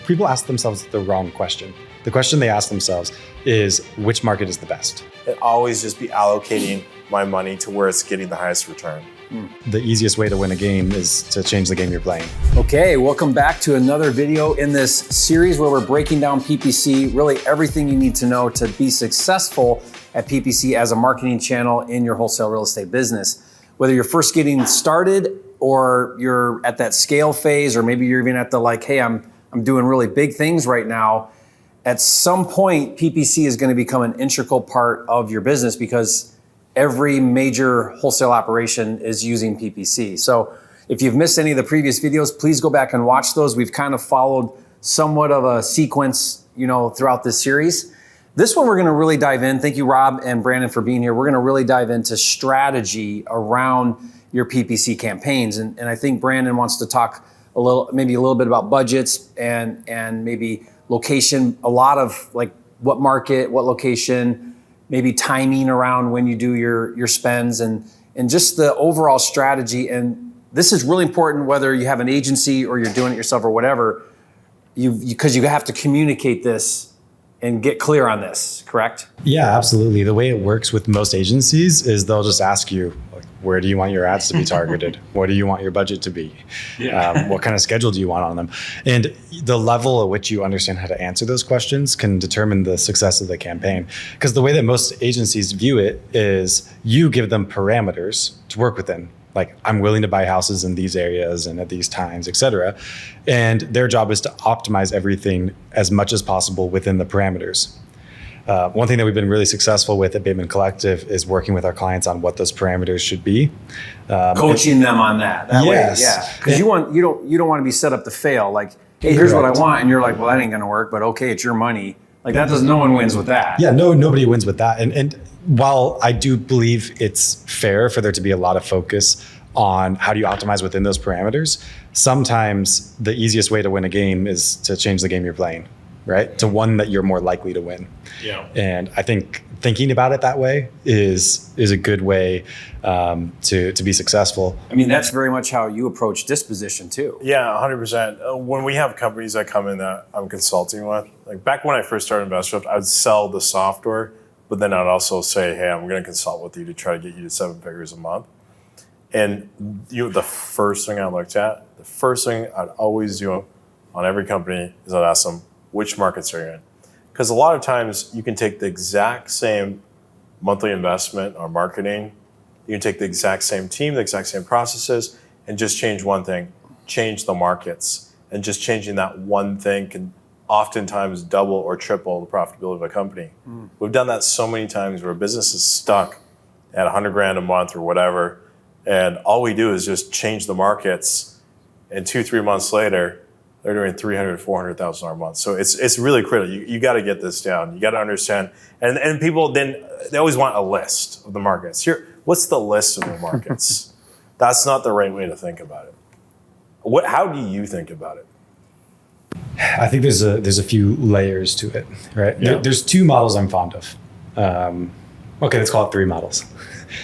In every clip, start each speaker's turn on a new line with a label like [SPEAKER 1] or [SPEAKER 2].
[SPEAKER 1] people ask themselves the wrong question. The question they ask themselves is, which market is the best?
[SPEAKER 2] And always just be allocating my money to where it's getting the highest return.
[SPEAKER 1] The easiest way to win a game is to change the game you're playing.
[SPEAKER 3] Okay, welcome back to another video in this series where we're breaking down PPC, really everything you need to know to be successful at PPC as a marketing channel in your wholesale real estate business. Whether you're first getting started or you're at that scale phase, or maybe you're even at the hey, I'm doing really big things right now. At some point, PPC is going to become an integral part of your business because every major wholesale operation is using PPC. So if you've missed any of the previous videos, please go back and watch those. We've kind of followed somewhat of a sequence, throughout this series. This one, we're going to really dive in. Thank you, Rob and Brandon, for being here. We're going to really dive into strategy around your PPC campaigns. And I think Brandon wants to talk maybe a little bit about budgets and maybe location, a lot of what market, what location, maybe timing around when you do your spends and just the overall strategy. And this is really important whether you have an agency or you're doing it yourself or whatever, because you have to communicate this and get clear on this, correct?
[SPEAKER 1] Yeah, absolutely. The way it works with most agencies is they'll just ask you, where do you want your ads to be targeted? What do you want your budget to be? Yeah. What kind of schedule do you want on them? And the level at which you understand how to answer those questions can determine the success of the campaign. Because the way that most agencies view it is you give them parameters to work within. I'm willing to buy houses in these areas and at these times, et cetera. And their job is to optimize everything as much as possible within the parameters. One thing that we've been really successful with at Bateman Collective is working with our clients on what those parameters should be.
[SPEAKER 3] Coaching them on that
[SPEAKER 1] yes.
[SPEAKER 3] way, yeah. Because you don't want to be set up to fail. Hey, here's what I want, and you're well, that ain't gonna work. But okay, it's your money. No one wins with that.
[SPEAKER 1] Yeah, nobody wins with that. And while I do believe it's fair for there to be a lot of focus on how do you optimize within those parameters, sometimes the easiest way to win a game is to change the game you're playing, right? To one that you're more likely to win.
[SPEAKER 2] Yeah.
[SPEAKER 1] And I think thinking about it that way is a good way to be successful.
[SPEAKER 3] I mean, that's very much how you approach disposition too.
[SPEAKER 2] Yeah, 100%. When we have companies that come in that I'm consulting with, back when I first started InvestorLift, I would sell the software, but then I'd also say, hey, I'm going to consult with you to try to get you to 7 figures a month. And the first thing I'd always do on every company is I'd ask them, which markets are you in? Because a lot of times you can take the exact same monthly investment or marketing, you can take the exact same team, the exact same processes, and just change one thing, change the markets. And just changing that one thing can oftentimes double or triple the profitability of a company. We've done that so many times where a business is stuck at 100 grand a month or whatever, and all we do is just change the markets, and 2-3 months later, they're doing $300,000 to $400,000 a month. So it's really critical. You got to get this down. You got to understand. And people then, they always want a list of the markets. Here, what's the list of the markets? That's not the right way to think about it. How do you think about it?
[SPEAKER 1] I think there's a few layers to it, right?
[SPEAKER 2] Yeah.
[SPEAKER 1] There's 2 models I'm fond of. Okay, let's call it 3 models.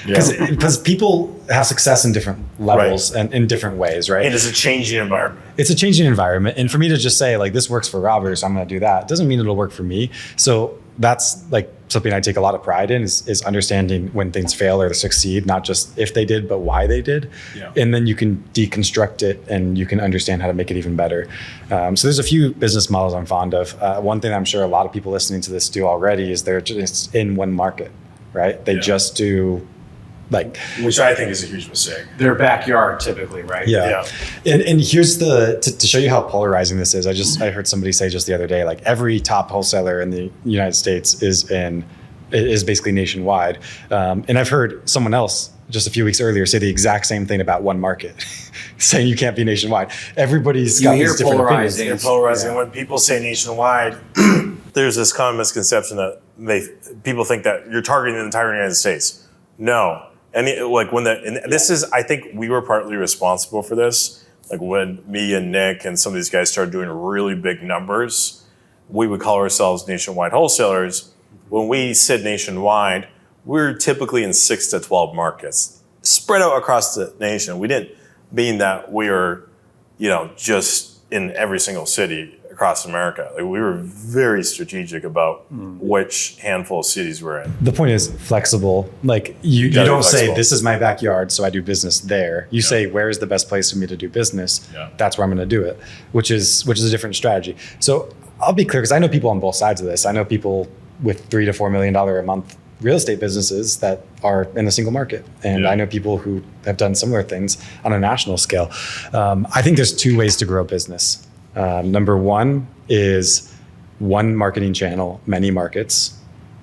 [SPEAKER 1] Because people have success in different levels and in different ways, right?
[SPEAKER 2] And it's a changing environment.
[SPEAKER 1] It's a changing environment. And for me to just say this works for Robert, so I'm going to do that, doesn't mean it'll work for me. So that's something I take a lot of pride in is understanding when things fail or succeed, not just if they did, but why they did. Yeah. And then you can deconstruct it and you can understand how to make it even better. So there's a few business models I'm fond of. One thing I'm sure a lot of people listening to this do already is they're just in one market, right? They just do
[SPEAKER 2] which I think is a huge mistake.
[SPEAKER 3] Their backyard typically, right?
[SPEAKER 1] Yeah. And here's to show you how polarizing this is. I heard somebody say just the other day, every top wholesaler in the United States is basically nationwide. And I've heard someone else just a few weeks earlier say the exact same thing about one market, saying you can't be nationwide. Everybody's got these different opinions.
[SPEAKER 2] You're polarizing. When people say nationwide, there's this common misconception that people think that you're targeting the entire United States. No. And this is, I think we were partly responsible for this. When me and Nick and some of these guys started doing really big numbers, we would call ourselves nationwide wholesalers. When we said nationwide, we're typically in 6 to 12 markets spread out across the nation. We didn't mean that we are, just in every single city across America. Like we were very strategic about which handful of cities we're in.
[SPEAKER 1] The point is flexible. Like you
[SPEAKER 2] gotta be
[SPEAKER 1] don't say,
[SPEAKER 2] flexible.
[SPEAKER 1] this is my backyard, so I do business there. You say, where is the best place for me to do business?
[SPEAKER 2] Yeah.
[SPEAKER 1] That's where I'm going to do it, which is a different strategy. So I'll be clear, because I know people on both sides of this. I know people with $3 to $4 million a month real estate businesses that are in a single market. And I know people who have done similar things on a national scale. I think there's two ways to grow a business. Number one is one marketing channel, many markets.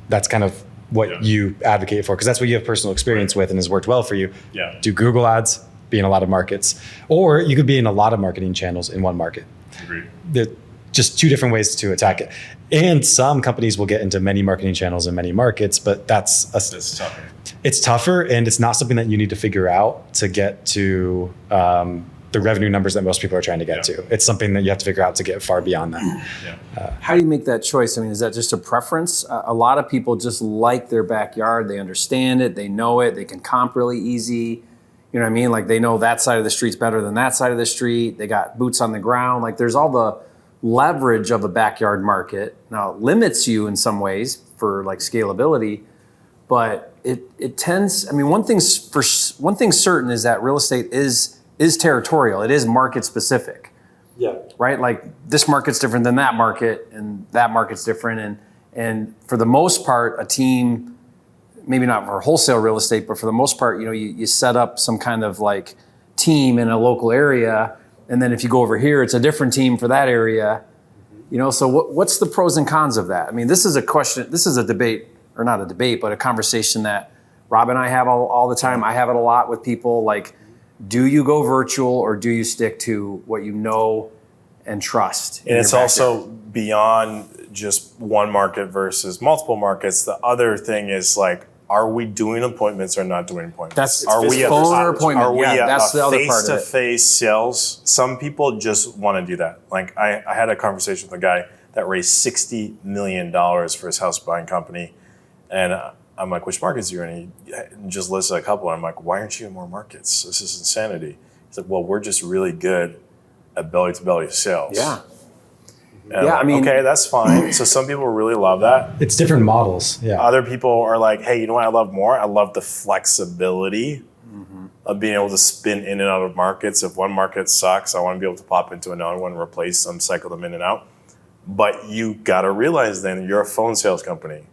[SPEAKER 1] That's kind of what you advocate for, because that's what you have personal experience with and has worked well for you.
[SPEAKER 2] Yeah.
[SPEAKER 1] Do Google ads, be in a lot of markets, or you could be in a lot of marketing channels in one market.
[SPEAKER 2] Agreed.
[SPEAKER 1] There just two different ways to attack it. And some companies will get into many marketing channels in many markets, but
[SPEAKER 2] That's tougher.
[SPEAKER 1] it's tougher, and it's not something that you need to figure out to get to the revenue numbers that most people are trying to get to. It's something that you have to figure out to get far beyond that.
[SPEAKER 3] How do you make that choice? I mean, is that just a preference? A lot of people just like their backyard. They understand it. They know it. They can comp really easy. You know what I mean? Like they know that side of the street's better than that side of the street. They got boots on the ground. Like there's all the leverage of a backyard market. Now it limits you in some ways for like scalability, but it tends, I mean, one thing certain is that real estate is territorial. It is market specific.
[SPEAKER 1] Yeah.
[SPEAKER 3] Right? Like this market's different than that market, and that market's different. And for the most part, a team, maybe not for wholesale real estate, but for the most part, you know, you set up some kind of like team in a local area. And then if you go over here, it's a different team for that area. You know, so what's the pros and cons of that? I mean, this is a question, this is a debate, or not a debate, but a conversation that Rob and I have all the time. I have it a lot with people, like, do you go virtual or do you stick to what you know and trust?
[SPEAKER 2] And it's also beyond just one market versus multiple markets. The other thing is like, are we doing appointments or not doing appointments?
[SPEAKER 3] Are we phone or appointment?
[SPEAKER 2] Are we
[SPEAKER 3] that's the other part of it.
[SPEAKER 2] face-to-face sales? Some people just want to do that. Like I had a conversation with a guy that raised $60 million for his house buying company. And I'm like, which markets are you in? He just listed a couple. And I'm like, why aren't you in more markets? This is insanity. He's like, well, we're just really good at belly-to-belly sales.
[SPEAKER 3] Yeah.
[SPEAKER 2] And I mean, okay, that's fine. So some people really love that.
[SPEAKER 1] It's different models. Yeah.
[SPEAKER 2] Other people are like, hey, you know what I love more? I love the flexibility of being able to spin in and out of markets. If one market sucks, I want to be able to pop into another one, replace them, cycle them in and out. But you got to realize then you're a phone sales company.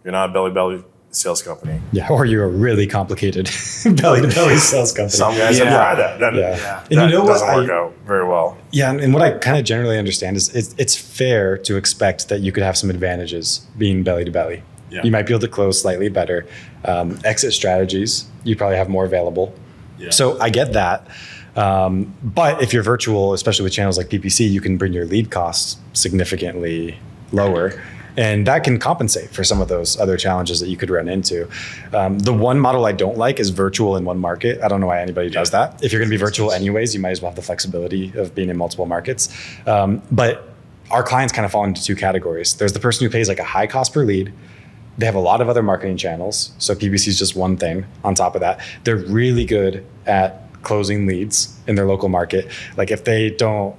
[SPEAKER 2] You're not a belly-to-belly sales company.
[SPEAKER 1] Yeah, or you're a really complicated belly-to-belly sales company.
[SPEAKER 2] Some guys have tried that.
[SPEAKER 1] And you know what?
[SPEAKER 2] Doesn't work out very well.
[SPEAKER 1] Yeah, and what I kind of generally understand is it's fair to expect that you could have some advantages being belly-to-belly. Yeah. You might be able to close slightly better. Exit strategies, you probably have more available. Yeah. So I get that. But if you're virtual, especially with channels like PPC, you can bring your lead costs significantly lower. And that can compensate for some of those other challenges that you could run into. The one model I don't like is virtual in one market. I don't know why anybody does that. If you're going to be virtual anyways, you might as well have the flexibility of being in multiple markets. But our clients kind of fall into two categories. There's the person who pays like a high cost per lead. They have a lot of other marketing channels. So PPC is just one thing on top of that. They're really good at closing leads in their local market. Like if they don't...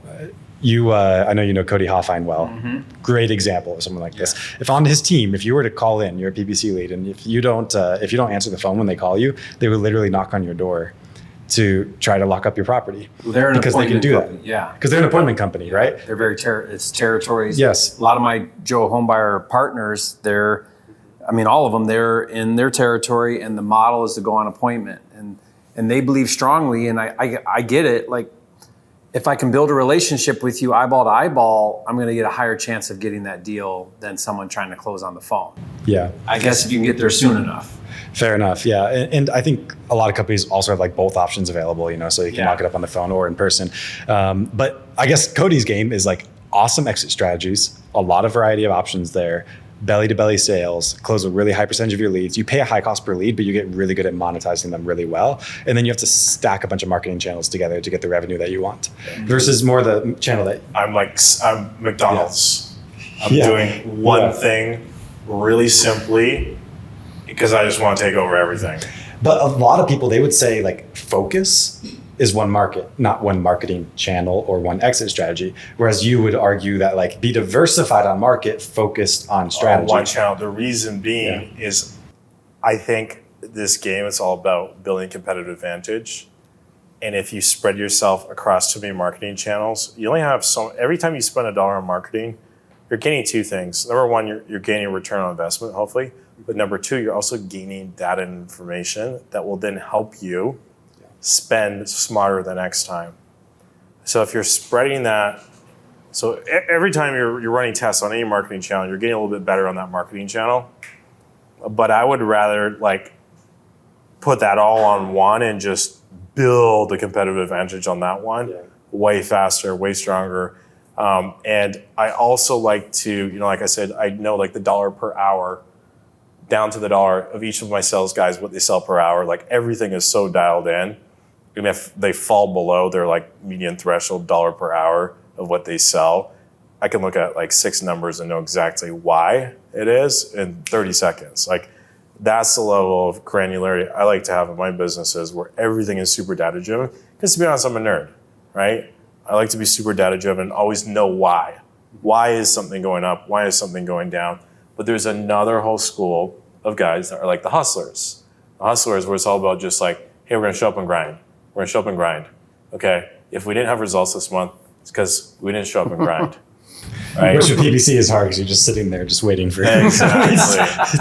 [SPEAKER 1] I know you know Cody Hoffine well. Mm-hmm. Great example of someone like this. If on his team, if you were to call in, you're a PPC lead, and if you don't answer the phone when they call you, they would literally knock on your door to try to lock up your property.
[SPEAKER 3] They're
[SPEAKER 1] because they can do that.
[SPEAKER 3] Yeah,
[SPEAKER 1] because they're an appointment company, right?
[SPEAKER 3] They're very it's territories.
[SPEAKER 1] Yes,
[SPEAKER 3] a lot of my Joe Homebuyer partners, all of them, they're in their territory, and the model is to go on appointment, and they believe strongly, and I get it, like. If I can build a relationship with you eyeball to eyeball, I'm going to get a higher chance of getting that deal than someone trying to close on the phone.
[SPEAKER 1] Yeah.
[SPEAKER 3] I guess if you can get there soon enough.
[SPEAKER 1] Fair enough. Yeah. And I think a lot of companies also have like both options available, so you can lock it up on the phone or in person. But I guess Cody's game is like awesome exit strategies, a lot of variety of options there. Belly-to-belly sales, close a really high percentage of your leads. You pay a high cost per lead, but you get really good at monetizing them really well. And then you have to stack a bunch of marketing channels together to get the revenue that you want. Versus more the channel that...
[SPEAKER 2] I'm McDonald's. I'm doing one thing really simply because I just want to take over everything.
[SPEAKER 1] But a lot of people, they would say like focus is one market, not one marketing channel or one exit strategy. Whereas you would argue that like be diversified on market, focused on strategy.
[SPEAKER 2] One channel. The reason being is I think this game is all about building competitive advantage. And if you spread yourself across too many marketing channels, you only have every time you spend $1 on marketing, you're gaining two things. Number one, you're gaining a return on investment, hopefully. But number two, you're also gaining data and information that will then help you spend smarter the next time. So if you're spreading that, so every time you're running tests on any marketing channel, you're getting a little bit better on that marketing channel. But I would rather like put that all on one and just build a competitive advantage on that one way faster, way stronger. And I also like to, like I said, I know like the dollar per hour, down to the dollar of each of my sales guys, what they sell per hour. Like everything is so dialed in. And if they fall below their like median threshold dollar per hour of what they sell, I can look at like 6 numbers and know exactly why it is in 30 seconds. Like that's the level of granularity I like to have in my businesses where everything is super data driven. Because to be honest, I'm a nerd, right? I like to be super data driven and always know why. Why is something going up? Why is something going down? But there's another whole school of guys that are like the hustlers. The hustlers where it's all about just like, hey, we're gonna show up and grind. We're gonna show up and grind. Okay, if we didn't have results this month, it's because we didn't show up and grind. Right?
[SPEAKER 1] Which with PPC is hard because you're just sitting there just waiting for
[SPEAKER 2] exactly.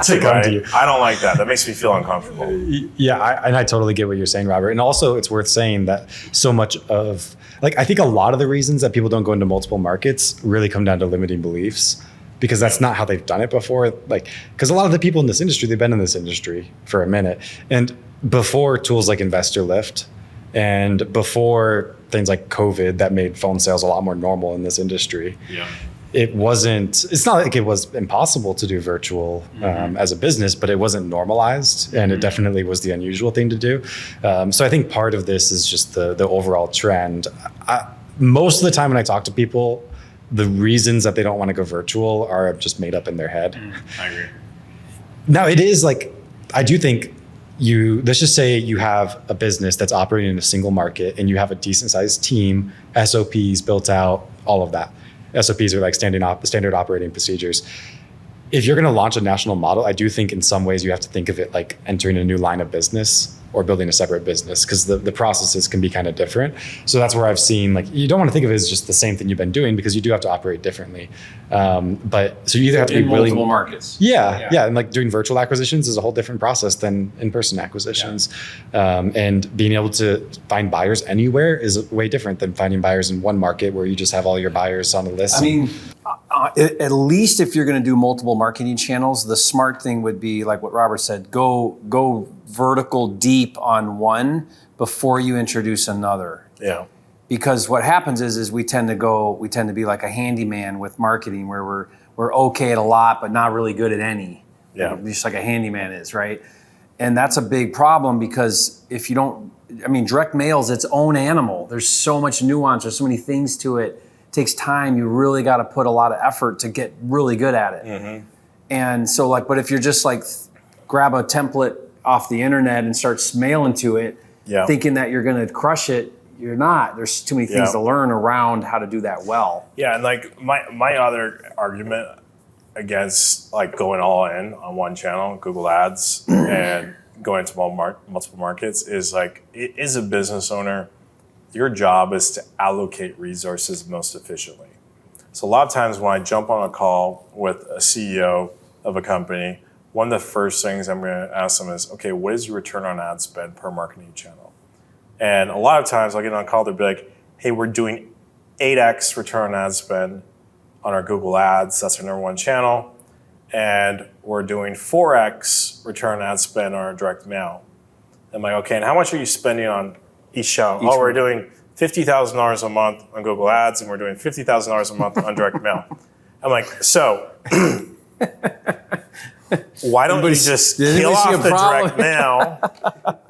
[SPEAKER 1] to come to you.
[SPEAKER 2] I don't like that. That makes me feel uncomfortable.
[SPEAKER 1] Yeah, I totally get what you're saying, Robert. And also it's worth saying that so much of, like, I think a lot of the reasons that people don't go into multiple markets really come down to limiting beliefs, because that's not how they've done it before. Like, because a lot of the people in this industry, they've been in this industry for a minute. And before tools like InvestorLift and before things like COVID that made phone sales a lot more normal in this industry, it's not like it was impossible to do virtual as a business, but it wasn't normalized, and it definitely was the unusual thing to do. So I think part of this is just the overall trend. Most of the time when I talk to people, the reasons that they don't want to go virtual are just made up in their head.
[SPEAKER 2] I agree.
[SPEAKER 1] Now it is like, I do think let's just say you have a business that's operating in a single market and you have a decent sized team, SOPs built out, all of that. SOPs are like standard operating procedures. If you're going to launch a national model, I do think in some ways you have to think of it like entering a new line of business or building a separate business, because the processes can be kind of different. So that's where I've seen, like, you don't want to think of it as just the same thing you've been doing, because you do have to operate differently. But so you either have to be willing,
[SPEAKER 3] multiple markets.
[SPEAKER 1] Yeah. And like doing virtual acquisitions is a whole different process than in-person acquisitions. And being able to find buyers anywhere is way different than finding buyers in one market where you just have all your buyers on the list.
[SPEAKER 3] I mean, at least if you're going to do multiple marketing channels, the smart thing would be like what Robert said, go vertical deep on one before you introduce another.
[SPEAKER 2] Yeah.
[SPEAKER 3] Because what happens is we tend to be like a handyman with marketing, where we're okay at a lot but not really good at any.
[SPEAKER 2] Yeah.
[SPEAKER 3] Just like a handyman is, right? And that's a big problem, because if you don't, direct mail is its own animal. There's so much nuance, there's so many things to it. It takes time. You really got to put a lot of effort to get really good at it. Mm-hmm. And so but if you're just like grab a template off the internet and start mailing to it, thinking that you're going to crush it, you're not. There's too many things to learn around how to do that well. Yeah,
[SPEAKER 2] and like my other argument against like going all in on one channel, Google Ads, and going to multiple markets is like, as a business owner, your job is to allocate resources most efficiently. So a lot of times when I jump on a call with a CEO of a company, one of the first things I'm going to ask them is, okay, what is your return on ad spend per marketing channel? And a lot of times I'll get on a call, they'll be like, hey, we're doing 8x return on ad spend on our Google Ads. That's our number one channel. And we're doing 4x return on ad spend on our direct mail. I'm like, okay, and how much are you spending on each channel? We're doing $50,000 a month on Google Ads, and we're doing $50,000 a month on direct mail. I'm like, so why don't you just peel off the direct mail,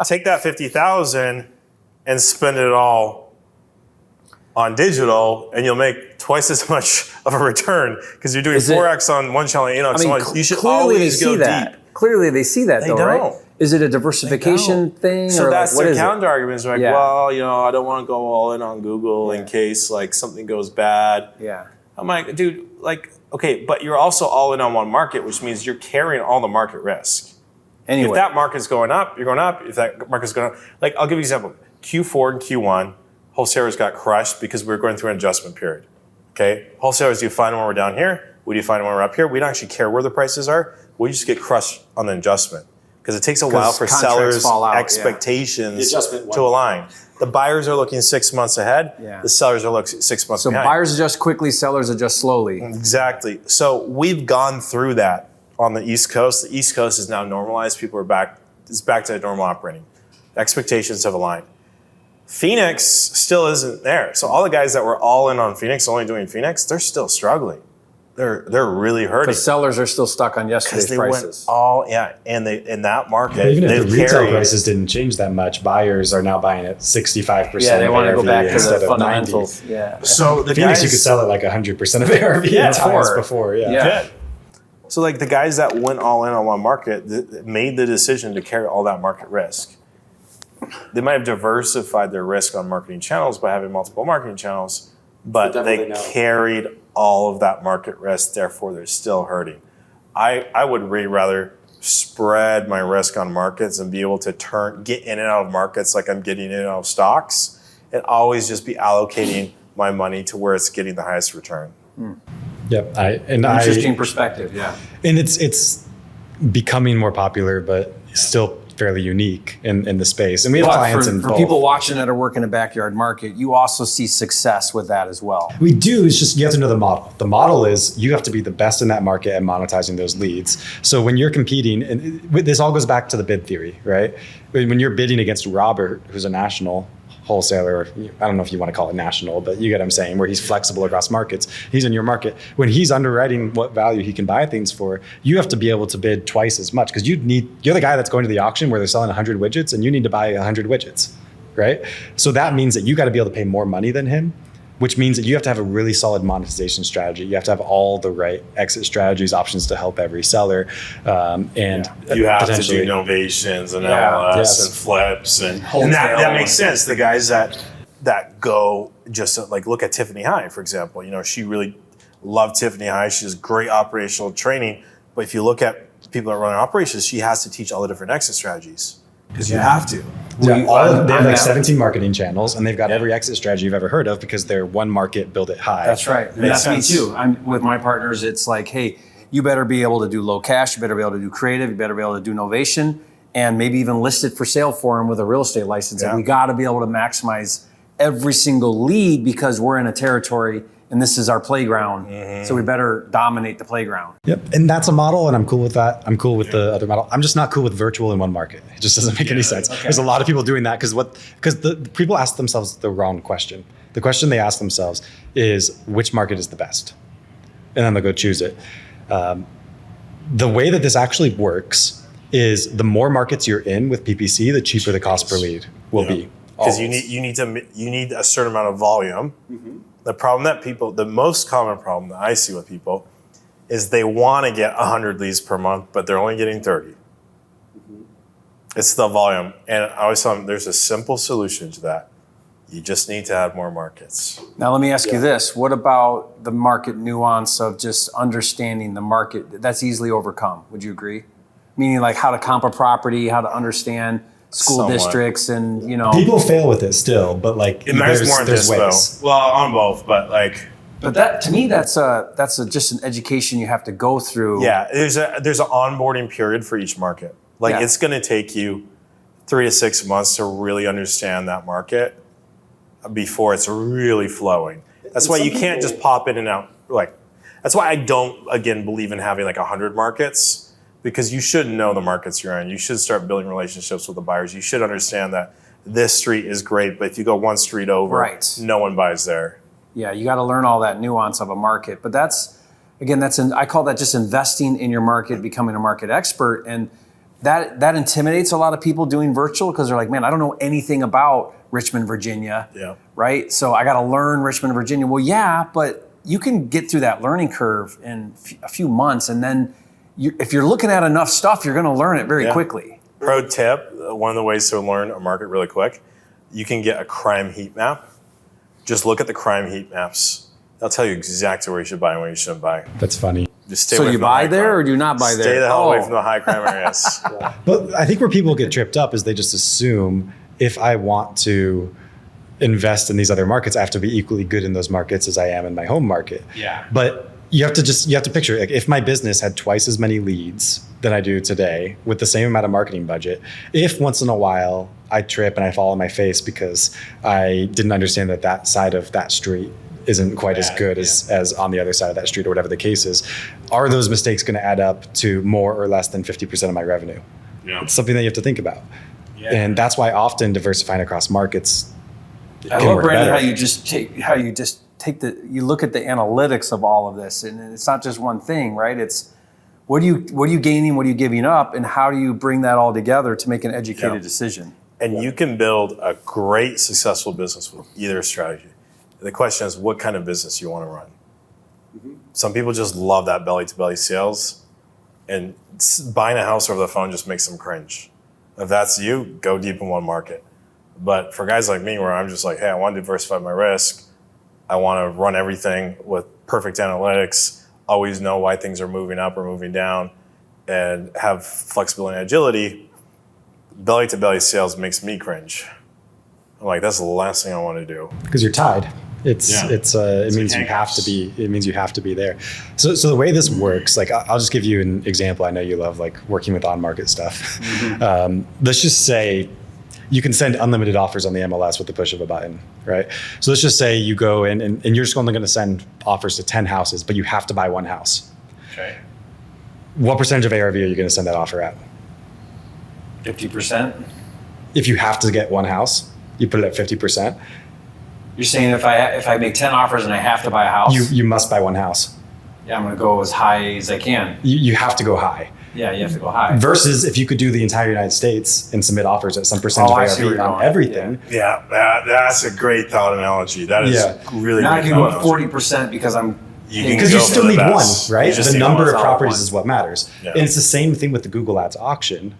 [SPEAKER 2] take that $50,000 and spend it all on digital, and you'll make twice as much of a return, because you're doing 4x on one channel. So you should always go deep.
[SPEAKER 3] Clearly they see that, though, right? Is it a diversification thing?
[SPEAKER 2] So
[SPEAKER 3] or
[SPEAKER 2] that's
[SPEAKER 3] what
[SPEAKER 2] their
[SPEAKER 3] is it?
[SPEAKER 2] counter arguments. Like, well, I don't want to go all in on Google in case like something goes bad.
[SPEAKER 3] Yeah.
[SPEAKER 2] I'm like, dude, like, okay, but you're also all in on one market, which means you're carrying all the market risk.
[SPEAKER 3] Anyway.
[SPEAKER 2] If that market's going up, you're going up. If that market's going up, like, I'll give you an example. Q4 and Q1, wholesalers got crushed because we were going through an adjustment period. Okay, wholesalers do fine when we're down here. We do fine when we're up here. We don't actually care where the prices are. We just get crushed on the adjustment because it takes a while for sellers' expectations to align. The buyers are looking 6 months ahead. Yeah. The sellers are looking 6 months behind.
[SPEAKER 3] So buyers adjust quickly, sellers adjust slowly.
[SPEAKER 2] Exactly. So we've gone through that on the East Coast. The East Coast is now normalized. People are back. It's back to normal operating. Expectations have aligned. Phoenix still isn't there. So all the guys that were all in on Phoenix, only doing Phoenix, they're still struggling. They're really hurting.
[SPEAKER 3] Because sellers are still stuck on yesterday's prices.
[SPEAKER 2] And they in that market,
[SPEAKER 1] but even if the retail prices didn't change that much, buyers are now buying at 65%.
[SPEAKER 3] Yeah, they want to go back to the
[SPEAKER 1] of
[SPEAKER 3] fundamentals.
[SPEAKER 1] 90.
[SPEAKER 3] Yeah.
[SPEAKER 2] So the
[SPEAKER 1] Phoenix,
[SPEAKER 2] guys,
[SPEAKER 1] you could sell it like 100% of ARV before. Yeah.
[SPEAKER 2] So like the guys that went all in on one market made the decision to carry all that market risk. They might have diversified their risk on marketing channels by having multiple marketing channels, but they carried all of that market risk, therefore they're still hurting. I would really rather spread my risk on markets and be able to get in and out of markets like I'm getting in and out of stocks, and always just be allocating my money to where it's getting the highest return.
[SPEAKER 1] Yep.
[SPEAKER 3] Interesting perspective, yeah.
[SPEAKER 1] And it's becoming more popular, but still fairly unique in the space. And we have clients in both.
[SPEAKER 3] For people watching that are working a backyard market, you also see success with that as well.
[SPEAKER 1] We do. It's just you have to know the model. The model is you have to be the best in that market at monetizing those leads. So when you're competing, and this all goes back to the bid theory, right? When you're bidding against Robert, who's a national wholesaler, I don't know if you want to call it national, but you get what I'm saying, where he's flexible across markets. He's in your market. When he's underwriting what value he can buy things for, you have to be able to bid twice as much because you're the guy that's going to the auction where they're selling 100 widgets and you need to buy 100 widgets, right? So that means that you got to be able to pay more money than him, which means that you have to have a really solid monetization strategy. You have to have all the right exit strategies, options to help every seller.
[SPEAKER 2] You have to do novations and MLS and flips. And that makes sense. The guys that go just like look at Tiffany High, for example. She really loved Tiffany High. She has great operational training. But if you look at people that run operations, she has to teach all the different exit strategies because you have to.
[SPEAKER 1] They have like 17 marketing channels, and they've got every exit strategy you've ever heard of because they're one market, build it high.
[SPEAKER 3] That's right. And that's me too. I'm with my partners. It's like, hey, you better be able to do low cash. You better be able to do creative. You better be able to do novation, and maybe even list it for sale for them with a real estate license. And we got to be able to maximize every single lead because we're in a territory and this is our playground. Mm-hmm. So we better dominate the playground.
[SPEAKER 1] Yep. And that's a model, and I'm cool with that. I'm cool with the other model. I'm just not cool with virtual in one market. It just doesn't make any sense. Okay. There's a lot of people doing that because the people ask themselves the wrong question. The question they ask themselves is, which market is the best? And then they'll go choose it. The way that this actually works is the more markets you're in with PPC, the cheaper the cost per lead will be.
[SPEAKER 2] Because you need a certain amount of volume. Mm-hmm. The most common problem that I see with people is they want to get 100 leads per month, but they're only getting 30. Mm-hmm. It's the volume. And I always tell them there's a simple solution to that. You just need to have more markets.
[SPEAKER 3] Now, let me ask you this. What about the market nuance of just understanding the market? That's easily overcome. Would you agree? Meaning like how to comp a property, how to understand school districts, and
[SPEAKER 1] people fail with it still, but like
[SPEAKER 2] it matters more in this ways. Though. Well, on both, but like.
[SPEAKER 3] But that to me, that's just an education you have to go through.
[SPEAKER 2] Yeah, there's an onboarding period for each market. Like it's going to take you 3 to 6 months to really understand that market before it's really flowing. That's why you can't just pop in and out. Like that's why I don't believe in having like 100 markets. Because you should know the markets you're in. You should start building relationships with the buyers. You should understand that this street is great, but if you go one street over, no one buys there.
[SPEAKER 3] Yeah, you got to learn all that nuance of a market. But I call that just investing in your market, becoming a market expert. And that intimidates a lot of people doing virtual because they're like, man, I don't know anything about Richmond, Virginia. Yeah. Right? So I got to learn Richmond, Virginia. Well, yeah, but you can get through that learning curve in a few months, and then if you're looking at enough stuff, you're going to learn it very quickly.
[SPEAKER 2] Pro tip, one of the ways to learn a market really quick, you can get a crime heat map. Just look at the crime heat maps. They'll tell you exactly where you should buy and where you shouldn't buy.
[SPEAKER 1] That's funny.
[SPEAKER 2] Just stay
[SPEAKER 3] So
[SPEAKER 2] away
[SPEAKER 3] you
[SPEAKER 2] from the
[SPEAKER 3] buy
[SPEAKER 2] high
[SPEAKER 3] there
[SPEAKER 2] crime.
[SPEAKER 3] or do you not buy there?
[SPEAKER 2] Stay the hell away from the high crime areas.
[SPEAKER 1] But I think where people get tripped up is they just assume if I want to invest in these other markets, I have to be equally good in those markets as I am in my home market.
[SPEAKER 3] Yeah.
[SPEAKER 1] But you have to picture, like, if my business had twice as many leads than I do today with the same amount of marketing budget, if once in a while I trip and I fall on my face because I didn't understand that side of that street isn't quite as good as on the other side of that street or whatever the case is, are those mistakes going to add up to more or less than 50% of my revenue?
[SPEAKER 2] Yeah.
[SPEAKER 1] It's something that you have to think about. Yeah. And that's why often diversifying across markets
[SPEAKER 3] I
[SPEAKER 1] can
[SPEAKER 3] love,
[SPEAKER 1] work
[SPEAKER 3] Brandon,
[SPEAKER 1] better.
[SPEAKER 3] you look at the analytics of all of this, and it's not just one thing, right? It's what are you gaining, what are you giving up, and how do you bring that all together to make an educated decision?
[SPEAKER 2] And you can build a great, successful business with either strategy. The question is, what kind of business you want to run? Mm-hmm. Some people just love that belly-to-belly sales, and buying a house over the phone just makes them cringe. If that's you, go deep in one market. But for guys like me, where I'm just like, hey, I want to diversify my risk. I want to run everything with perfect analytics, always know why things are moving up or moving down, and have flexibility and agility. Belly-to-belly sales makes me cringe. I'm like, that's the last thing I want to do.
[SPEAKER 1] Because you're tied. It means you have to be. It means you have to be there. So the way this works, like I'll just give you an example. I know you love like working with on-market stuff. Mm-hmm. Let's just say you can send unlimited offers on the MLS with the push of a button, right? So let's just say you go in and you're just only going to send offers to 10 houses, but you have to buy one house.
[SPEAKER 3] Okay.
[SPEAKER 1] What percentage of ARV are you going to send that offer at?
[SPEAKER 3] 50%.
[SPEAKER 1] If you have to get one house, you put it at 50%.
[SPEAKER 3] You're saying if I make 10 offers and I have to buy a house,
[SPEAKER 1] You must buy one house.
[SPEAKER 3] yeah, I'm going to go as high as I can.
[SPEAKER 1] You have to go high.
[SPEAKER 3] Yeah, you have to go high.
[SPEAKER 1] Versus if you could do the entire United States and submit offers at some percentage
[SPEAKER 3] I see where
[SPEAKER 1] of
[SPEAKER 3] you're
[SPEAKER 1] ARV on
[SPEAKER 3] going.
[SPEAKER 1] everything.
[SPEAKER 2] Yeah, that's a great thought analogy. That is really
[SPEAKER 3] Now I
[SPEAKER 2] great
[SPEAKER 3] can go
[SPEAKER 2] thought
[SPEAKER 3] at
[SPEAKER 2] analogy.
[SPEAKER 3] 40% because I'm.
[SPEAKER 1] Because you still need one, right? The number of properties
[SPEAKER 3] one.
[SPEAKER 1] is what matters.
[SPEAKER 2] Yeah.
[SPEAKER 1] And it's the same thing with the Google Ads auction.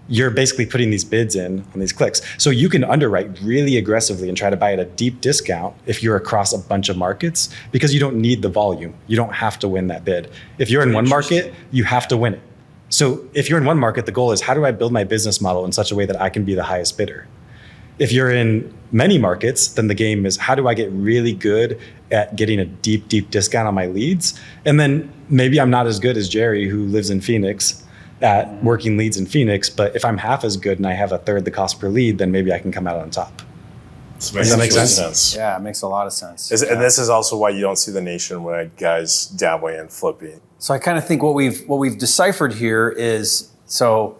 [SPEAKER 1] You're basically putting these bids in on these clicks. So you can underwrite really aggressively and try to buy at a deep discount if you're across a bunch of markets because you don't need the volume. You don't have to win that bid. If you're in one market, you have to win it. So if you're in one market, the goal is how do I build my business model in such a way that I can be the highest bidder? If you're in many markets, then the game is how do I get really good at getting a deep, deep discount on my leads? And then maybe I'm not as good as Jerry, who lives in Phoenix, at working leads in Phoenix, but if I'm half as good and I have a third the cost per lead, then maybe I can come out on top.
[SPEAKER 2] Does
[SPEAKER 1] that make sense?
[SPEAKER 3] Yeah, it makes a lot of sense.
[SPEAKER 2] And this is also why you don't see the nationwide guys dabbling and flipping.
[SPEAKER 3] So I kind of think what we've deciphered here is, so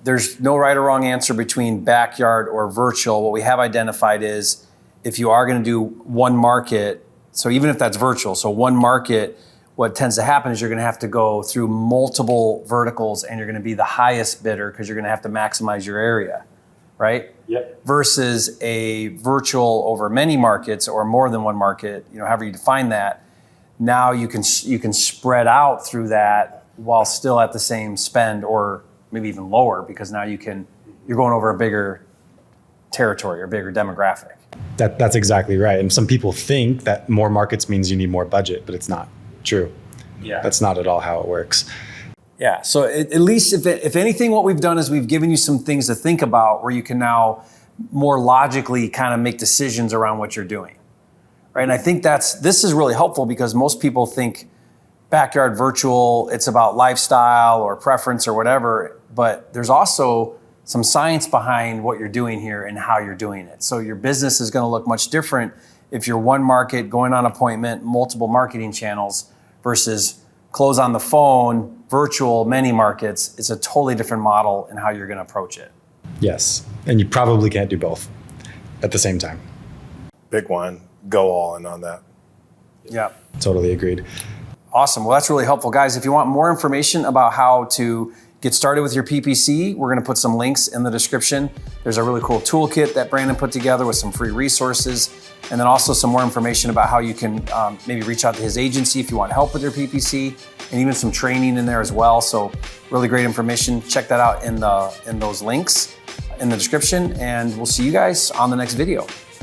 [SPEAKER 3] there's no right or wrong answer between backyard or virtual. What we have identified is if you are going to do one market, so even if that's virtual, so one market, what tends to happen is you're going to have to go through multiple verticals and you're going to be the highest bidder because you're going to have to maximize your area, right?
[SPEAKER 1] Yep.
[SPEAKER 3] Versus a virtual over many markets or more than one market, however you define that. Now you can spread out through that while still at the same spend or maybe even lower because now you're going over a bigger territory or bigger demographic.
[SPEAKER 1] That's exactly right. And some people think that more markets means you need more budget, but it's not true.
[SPEAKER 3] Yeah.
[SPEAKER 1] That's not at all how it works.
[SPEAKER 3] Yeah. So at least if anything, what we've done is we've given you some things to think about where you can now more logically kind of make decisions around what you're doing. Right. And I think this is really helpful because most people think backyard virtual, it's about lifestyle or preference or whatever, but there's also some science behind what you're doing here and how you're doing it. So your business is going to look much different if you're one market, going on appointment, multiple marketing channels versus close on the phone, virtual, many markets. It's a totally different model in how you're going to approach it.
[SPEAKER 1] Yes. And you probably can't do both at the same time.
[SPEAKER 2] Big one. Go all in on that.
[SPEAKER 3] Yeah.
[SPEAKER 1] Totally agreed.
[SPEAKER 3] Awesome. Well, that's really helpful. Guys, if you want more information about how to get started with your PPC. We're gonna put some links in the description. There's a really cool toolkit that Brandon put together with some free resources, and then also some more information about how you can maybe reach out to his agency if you want help with your PPC, and even some training in there as well. So really great information. Check that out in those links in the description, and we'll see you guys on the next video.